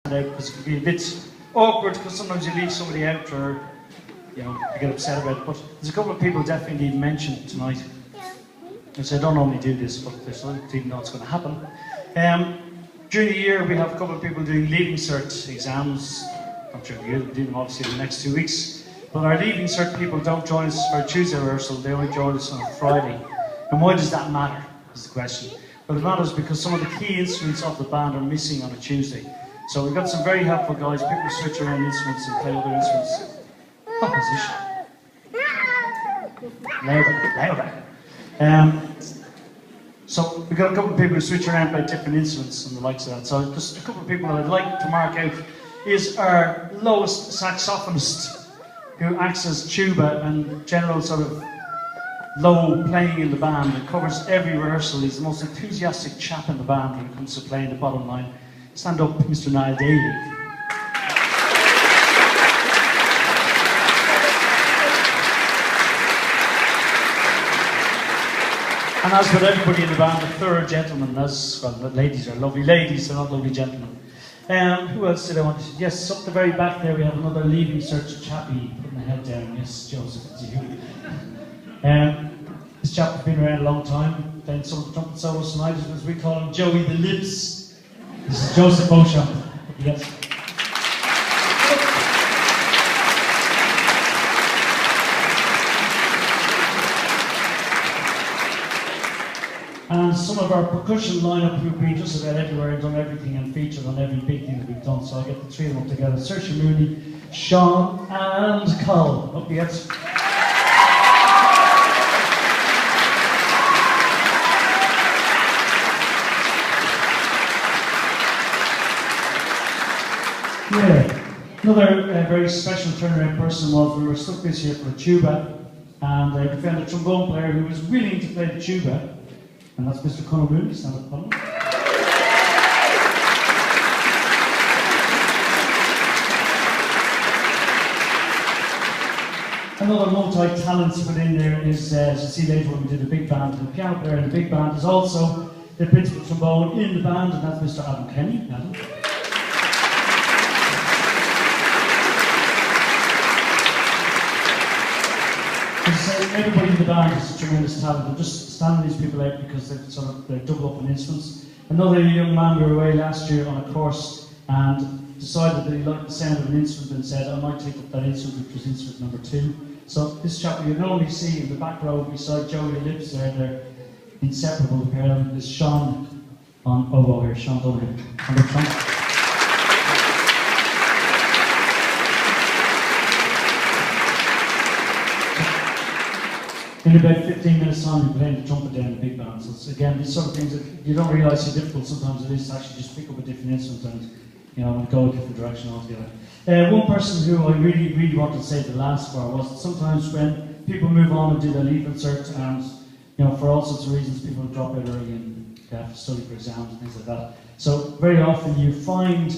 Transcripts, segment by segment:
because it can be a bit awkward because sometimes you leave somebody out or you get upset about it. But there's a couple of people definitely need mentioned tonight. Which I don't normally do this, but there's no even know it's going to happen. During the year, we have a couple of people doing Leaving Cert exams. Not during the year, they do them obviously in the next 2 weeks. But our Leaving Cert people don't join us for a Tuesday rehearsal, they only join us on a Friday. And why does that matter, is the question. Well, it matters because some of the key instruments of the band are missing on a Tuesday. So we've got some very helpful guys, people who switch around instruments and play other instruments. Opposition. Louder. So we've got a couple of people who switch around by different instruments and the likes of that. So just a couple of people that I'd like to mark out is our lowest saxophonist who acts as tuba and general sort of low playing in the band and covers every rehearsal. He's the most enthusiastic chap in the band when it comes to playing the bottom line. Stand up, Mr. Niall Daly. And as with everybody in the band, a thorough gentleman, as well, the ladies are lovely ladies, they're not lovely gentlemen. Who else did I want to? Yes, up the very back there we have another Leaving Cert chappie putting the head down. Yes, Joseph, it's you. This chap has been around a long time, playing some of the trumpet solos tonight, as we call him, Joey the Lips. This is Joseph Beauchamp. Yes. And some of our percussion lineup who've been just about everywhere and done everything and featured on every big thing that we've done. So I'll get the three of them up together. Saoirse Mooney, Sean and Colin. Up you get. Yeah. Another very special turnaround person was we were stuck this year for a tuba and we found a trombone player who was willing to play the tuba. And that's Mr. Conor Mooney, stand up, Conor. Another multi-talents within there is, as you see later when we did the big band, the piano player in the big band is also the principal trombone in the band, and that's Mr. Adam Kenny. Adam. Everybody in the band has a tremendous talent. I'm just standing these people out because they're double up on instruments. Another young man, we were away last year on a course and decided that he liked the sound of an instrument and said, I might take up that instrument, which was instrument number 2. So this chap you can only see in the back row beside Joey the Lips there, they're inseparable pair. There's Sean on oboe here, Sean W. on the trumpet. In about 15 minutes time, we're playing the trumpet down in the big band. So it's, again, these sort of things that you don't realise how difficult sometimes it is to actually just pick up a different instrument and go a different direction altogether. One person who I really wanted to say the last for was that sometimes when people move on and do their Leaving Cert and for all sorts of reasons people drop out early and they have to study for exams and things like that. So very often you find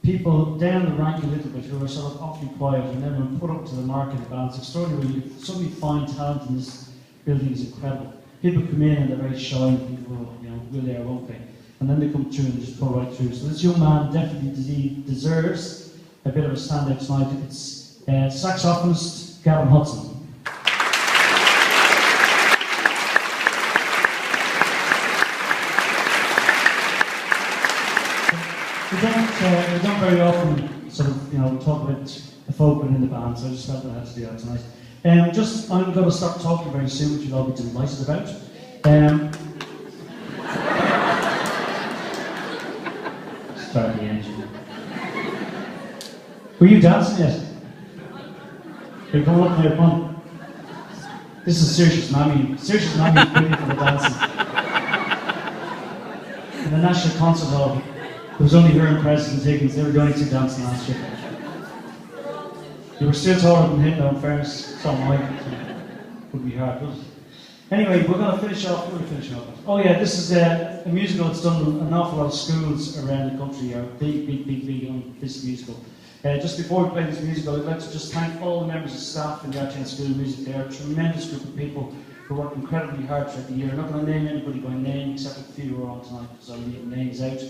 people down the rank a little bit who are sort of awfully quiet and then when put up to the mark in the band, it's extraordinary. You suddenly find talent in this building is incredible. People come in and they're very shy and think, will they or won't they? And then they come through and just pull right through. So this young man definitely deserves a bit of a standout tonight. It's saxophonist Gavin Hudson. We don't very often sort of talk about the folk within the band, so I just felt I had to do that tonight. I'm going to start talking very soon, which you'll all be delighted about. Start the engine. Were you dancing yet? Hey, come on, come on. This is Saoirse's mammy. Saoirse's mammy is waiting for the dancing. In the National Concert Hall, there was only her and President Higgins. They were the only two dancing last year. You were still taller than him, though, in fairness. So am I. Would be hard, would it? Anyway, we're going to finish off. What are we finishing off with? Oh yeah, this is a musical that's done in an awful lot of schools around the country. Are big on this musical. Just before we play this musical, I'd like to just thank all the members of staff in the Artane School of Music. They are a tremendous group of people who work incredibly hard throughout the year. I'm not going to name anybody by name except a few who are on tonight because I'll leave the names out.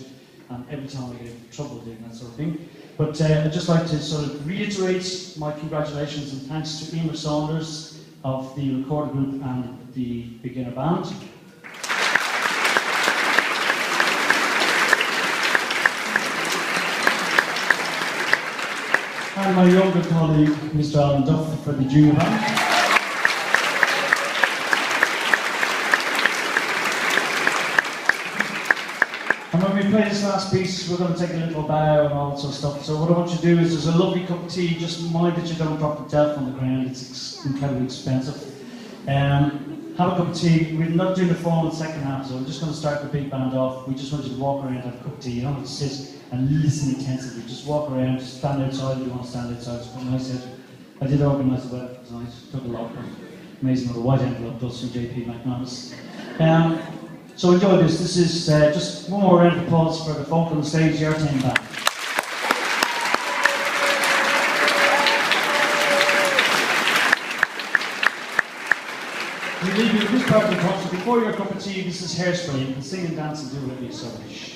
and every time I get in trouble doing that sort of thing. But I'd just like to sort of reiterate my congratulations and thanks to Emer Saunders of the Recorder Group and the Beginner Band. And my younger colleague, Mr. Alan Duff, for the Junior Band. And when we play this last piece, we're going to take a little bow and all that sort of stuff. So what I want you to do is, there's a lovely cup of tea, just mind that you don't drop the delf on the ground, it's incredibly expensive. Have a cup of tea. We're not doing the formal second half, so we're just going to start the big band off. We just want you to walk around and have a cup of tea. You don't have to sit and listen intensively. Just walk around, just stand outside if you want to stand outside. It's quite nice out. I did organise the weather tonight. Took a lot, but amazing what a white envelope does from JP McManus. So enjoy this. This is just one more round of applause for the folk on the stage, the Artane Band. We leave you with this part of the concert. Before your cup of tea, this is Hairspray. You can sing and dance and do whatever you so wish.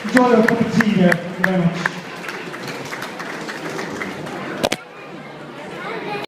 Enjoy your cup of tea there. Thank you very much.